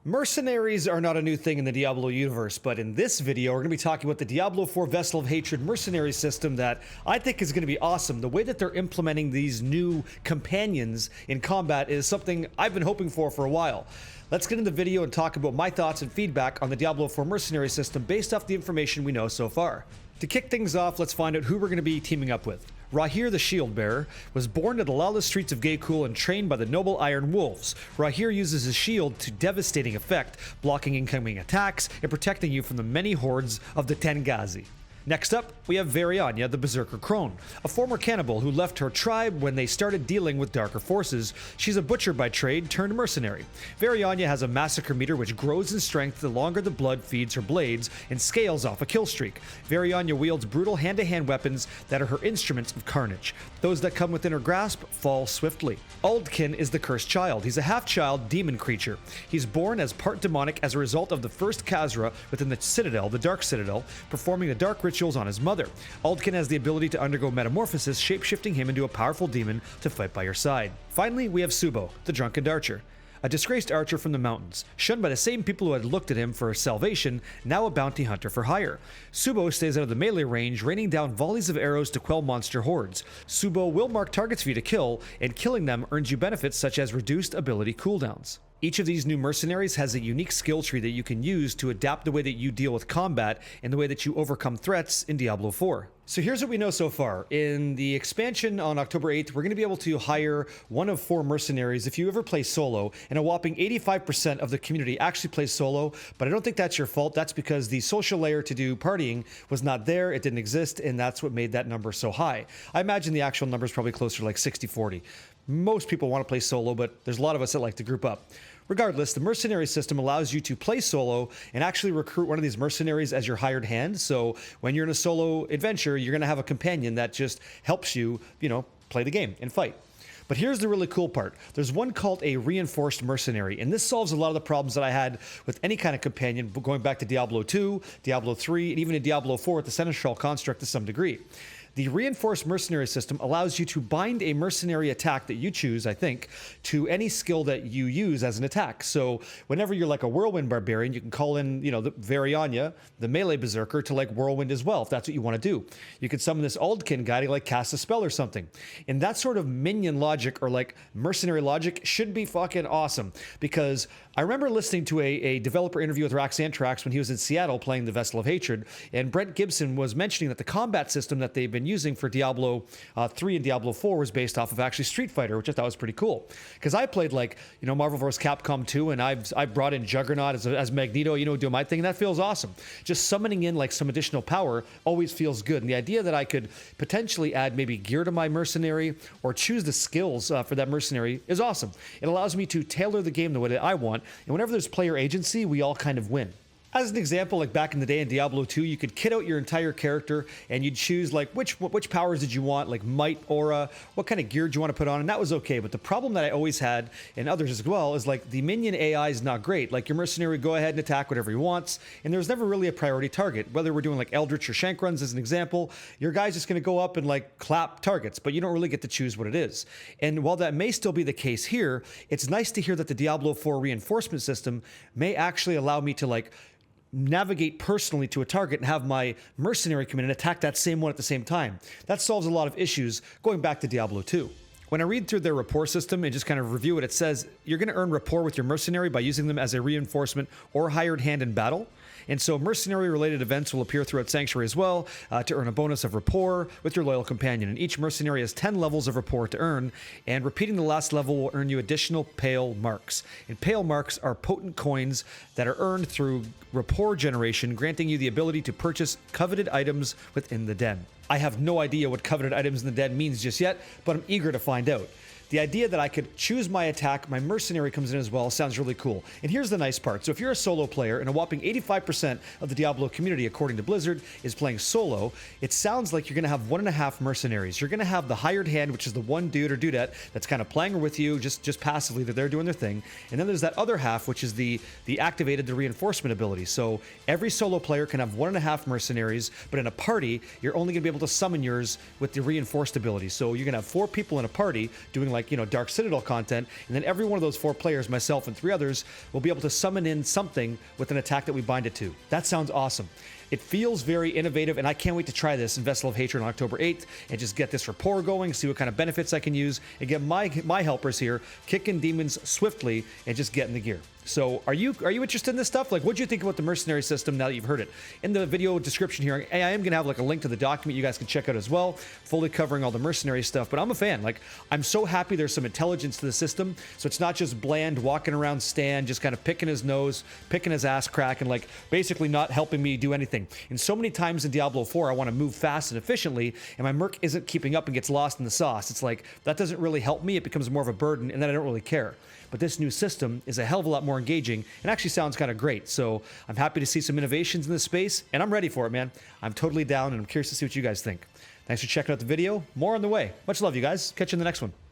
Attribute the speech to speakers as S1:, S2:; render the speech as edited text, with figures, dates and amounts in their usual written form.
S1: Mercenaries are not a new thing in the Diablo universe, but in this video we're going to be talking about the Diablo 4 Vessel of Hatred mercenary system that I think is going to be awesome. The way that they're implementing these new companions in combat is something I've been hoping for a while. Let's get into the video and talk about my thoughts and feedback on the Diablo 4 mercenary system based off the information we know so far. To kick things off, let's find out who we're going to be teaming up with. Rahir the Shield Bearer was born to the lawless streets of Gaekul and trained by the noble Iron Wolves. Rahir uses his shield to devastating effect, blocking incoming attacks and protecting you from the many hordes of the Tengazi. Next up, we have Varianya the Berserker Crone, a former cannibal who left her tribe when they started dealing with darker forces. She's a butcher by trade turned mercenary. Varianya has a massacre meter which grows in strength the longer the blood feeds her blades and scales off a kill streak. Varianya wields brutal hand-to-hand weapons that are her instruments of carnage. Those that come within her grasp fall swiftly. Aldkin is the cursed child. He's a half-child demon creature. He's born as part demonic as a result of the first Khazra within the Citadel, the Dark Citadel, performing the dark rituals on his mother. Aldkin has the ability to undergo metamorphosis, shapeshifting him into a powerful demon to fight by your side. Finally, we have Subo, the drunken archer. A disgraced archer from the mountains, shunned by the same people who had looked at him for salvation, now a bounty hunter for hire. Subo stays out of the melee range, raining down volleys of arrows to quell monster hordes. Subo will mark targets for you to kill, and killing them earns you benefits such as reduced ability cooldowns. Each of these new mercenaries has a unique skill tree that you can use to adapt the way that you deal with combat and the way that you overcome threats in Diablo 4. So here's what we know so far. In the expansion on October 8th, we're going to be able to hire one of 4 mercenaries if you ever play solo, and a whopping 85% of the community actually plays solo, but I don't think that's your fault. That's because the social layer to do partying was not there, it didn't exist, and that's what made that number so high. I imagine the actual number is probably closer to like 60-40. Most people want to play solo, but there's a lot of us that like to group up. Regardless, the mercenary system allows you to play solo and actually recruit one of these mercenaries as your hired hand. So when you're in a solo adventure, you're going to have a companion that just helps you, play the game and fight. But here's the really cool part. There's one called a reinforced mercenary, and this solves a lot of the problems that I had with any kind of companion going back to Diablo 2, Diablo 3, and even in Diablo 4 with the Seneschal construct to some degree. The reinforced mercenary system allows you to bind a mercenary attack that you choose, I think, to any skill that you use as an attack. So whenever you're like a whirlwind barbarian, you can call in, the Varianya, the melee berserker, to like whirlwind as well, if that's what you want to do. You could summon this Aldkin guy to like cast a spell or something. And that sort of minion logic or like mercenary logic should be fucking awesome, because I remember listening to a developer interview with Raxantrax when he was in Seattle playing the Vessel of Hatred, and Brent Gibson was mentioning that the combat system that they've been using for Diablo 3 and Diablo 4 was based off of actually Street Fighter, which I thought was pretty cool. Because I played Marvel vs. Capcom 2, and I brought in Juggernaut as Magneto, doing my thing, and that feels awesome. Just summoning in like some additional power always feels good. And the idea that I could potentially add maybe gear to my mercenary or choose the skills for that mercenary is awesome. It allows me to tailor the game the way that I want, and whenever there's player agency, we all kind of win. As an example, like back in the day in Diablo 2, you could kit out your entire character and you'd choose like which powers did you want, like might, aura, what kind of gear do you want to put on, and that was okay. But the problem that I always had, and others as well, is like the minion AI is not great. Like your mercenary would go ahead and attack whatever he wants, and there's never really a priority target. Whether we're doing like Eldritch or Shank runs as an example, your guy's just going to go up and like clap targets, but you don't really get to choose what it is. And while that may still be the case here, it's nice to hear that the Diablo 4 reinforcement system may actually allow me to like navigate personally to a target and have my mercenary come in and attack that same one at the same time. That solves a lot of issues going back to Diablo 2. When I read through their rapport system and just kind of review it, it says you're going to earn rapport with your mercenary by using them as a reinforcement or hired hand in battle. And so mercenary-related events will appear throughout Sanctuary as well to earn a bonus of rapport with your loyal companion. And each mercenary has 10 levels of rapport to earn, and repeating the last level will earn you additional pale marks. And pale marks are potent coins that are earned through rapport generation, granting you the ability to purchase coveted items within the den. I have no idea what coveted items in the den means just yet, but I'm eager to find out. The idea that I could choose my attack, my mercenary comes in as well, sounds really cool. And here's the nice part. So if you're a solo player, and a whopping 85% of the Diablo community, according to Blizzard, is playing solo, it sounds like you're going to have 1.5 mercenaries. You're going to have the hired hand, which is the one dude or dudette that's kind of playing with you, just passively, that they're doing their thing. And then there's that other half, which is the activated, the reinforcement ability. So every solo player can have 1.5 mercenaries, but in a party, you're only going to be able to summon yours with the reinforced ability. So you're going to have 4 people in a party doing like like, you know, Dark Citadel content, and then every one of those 4 players, myself and 3 others, will be able to summon in something with an attack that we bind it to. That sounds awesome. It feels very innovative, and I can't wait to try this in Vessel of Hatred on October 8th and just get this rapport going, see what kind of benefits I can use, and get my helpers here kicking demons swiftly and just getting the gear. So are you interested in this stuff? Like, what do you think about the mercenary system now that you've heard it? In the video description here, I am going to have like a link to the document you guys can check out as well, fully covering all the mercenary stuff. But I'm a fan. Like, I'm so happy there's some intelligence to the system. So it's not just bland walking around Stan, just kind of picking his nose, picking his ass crack, and like basically not helping me do anything. And so many times in Diablo 4, I want to move fast and efficiently, and my merc isn't keeping up and gets lost in the sauce. It's like, that doesn't really help me. It becomes more of a burden, and then I don't really care. But this new system is a hell of a lot more engaging and actually sounds kind of great. So I'm happy to see some innovations in this space, and I'm ready for it, man. I'm totally down, and I'm curious to see what you guys think. Thanks for checking out the video. More on the way. Much love, you guys. Catch you in the next one.